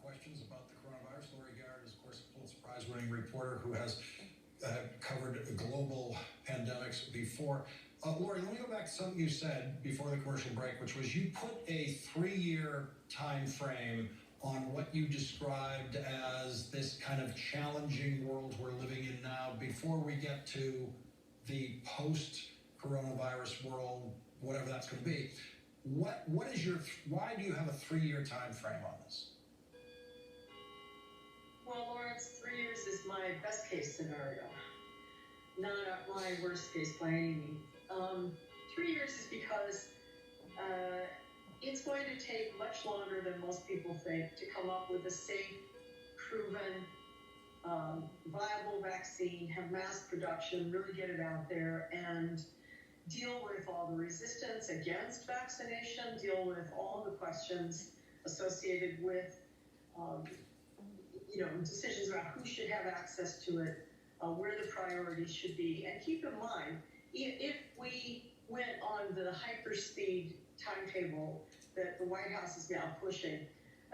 questions about the coronavirus. Laurie Garrett is, of course, a Pulitzer Prize-winning reporter who has covered global pandemics before. Laurie, let me go back to something you said before the commercial break, which was you put a 3-year time frame on what you described as this kind of challenging world we're living in now before we get to the post-coronavirus world, whatever that's going to be. Why do you have a 3-year time frame on this? Well, Lawrence, 3 years is my best case scenario, not my worst case by any means. 3 years is because it's going to take much longer than most people think to come up with a safe, proven, viable vaccine, have mass production, really get it out there, and deal with all the resistance against vaccination, deal with all the questions associated with decisions about who should have access to it, where the priorities should be. And keep in mind, if we went on the hyperspeed timetable that the White House is now pushing,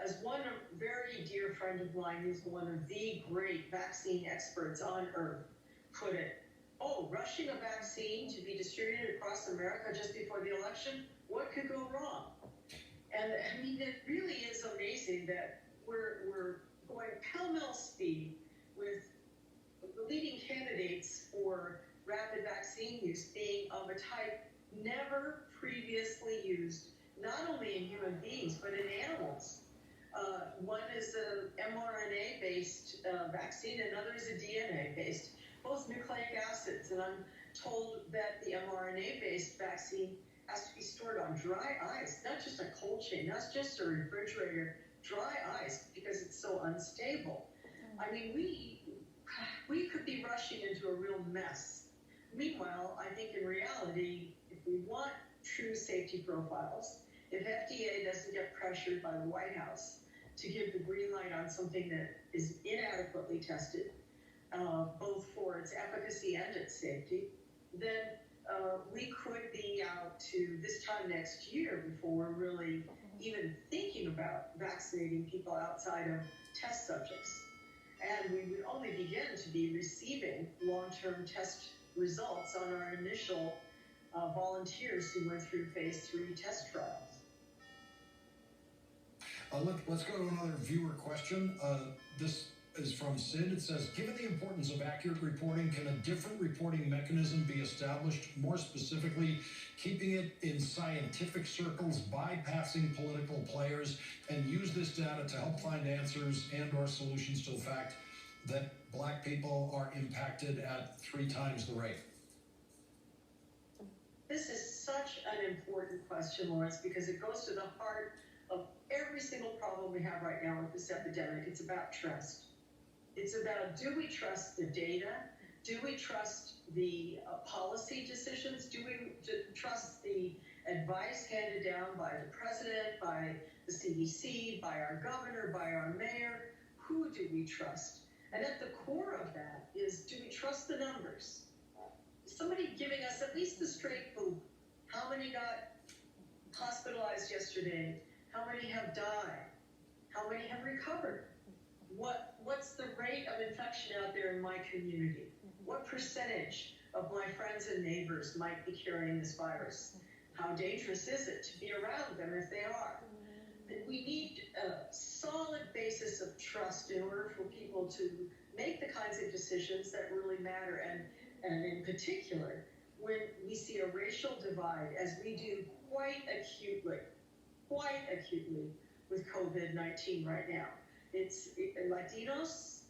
as one very dear friend of mine, who's one of the great vaccine experts on earth, put it, rushing a vaccine to be distributed across America just before the election, what could go wrong? And I mean, it really is amazing that we're going pell-mell speed with the leading candidates for rapid vaccine use being of a type never previously used, not only in human beings, but in animals. One is an mRNA-based vaccine, another is a DNA-based, both nucleic acids. And I'm told that the mRNA-based vaccine has to be stored on dry ice, not just a cold chain, not just a refrigerator, dry ice, because it's so unstable. I mean, we could be rushing into a real mess. Meanwhile, I think in reality, if we want true safety profiles, if FDA doesn't get pressured by the White House to give the green light on something that is inadequately tested, both for its efficacy and its safety, then we could be out to this time next year before we're really even thinking about vaccinating people outside of test subjects. And we would only begin to be receiving long-term test results on our initial volunteers who went through phase 3 test trials. Let's go to another viewer question. This is from Sid. It says, given the importance of accurate reporting, can a different reporting mechanism be established, more specifically, keeping it in scientific circles, bypassing political players, and use this data to help find answers and or solutions to the fact that Black people are impacted at 3 times the rate? This is such an important question, Lawrence, because it goes to the heart of every single problem we have right now with this epidemic. It's about trust. It's about, do we trust the data? Do we trust the policy decisions? Do we trust the advice handed down by the president, by the CDC, by our governor, by our mayor? Who do we trust? And at the core of that is, do we trust the numbers? Somebody giving us at least the straight boop. How many got hospitalized yesterday? How many have died? How many have recovered? What's the rate of infection out there in my community? What percentage of my friends and neighbors might be carrying this virus? How dangerous is it to be around them if they are? We need a solid basis of trust in order for people to make the kinds of decisions that really matter. And in particular, when we see a racial divide, as we do quite acutely with COVID-19 right now. It's Latinos,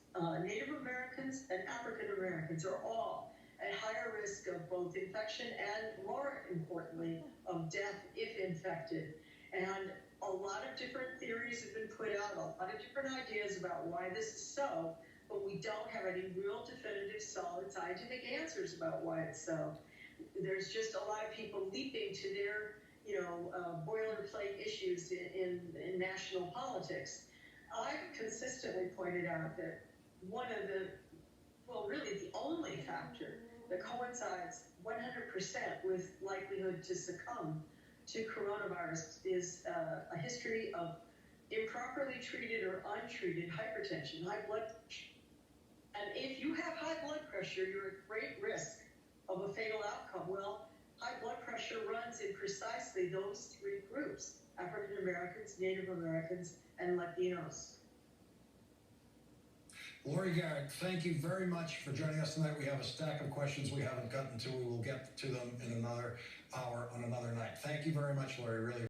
Native Americans, and African Americans are all at higher risk of both infection and, more importantly, of death if infected. And a lot of different theories have been put out, a lot of different ideas about why this is so, but we don't have any real definitive, solid scientific answers about why it's so. There's just a lot of people leaping to their boilerplate issues in national politics. I've consistently pointed out that one of really the only factor that coincides 100% with likelihood to succumb to coronavirus is a history of improperly treated or untreated hypertension, high blood pressure. And if you have high blood pressure, you're at great risk of a fatal outcome. Well, high blood pressure runs in precisely those three groups: African Americans, Native Americans, and Latinos. Laurie Garrett, thank you very much for joining us tonight. We have a stack of questions we haven't gotten to. We will get to them in another hour on another night. Thank you very much, Laurie. Really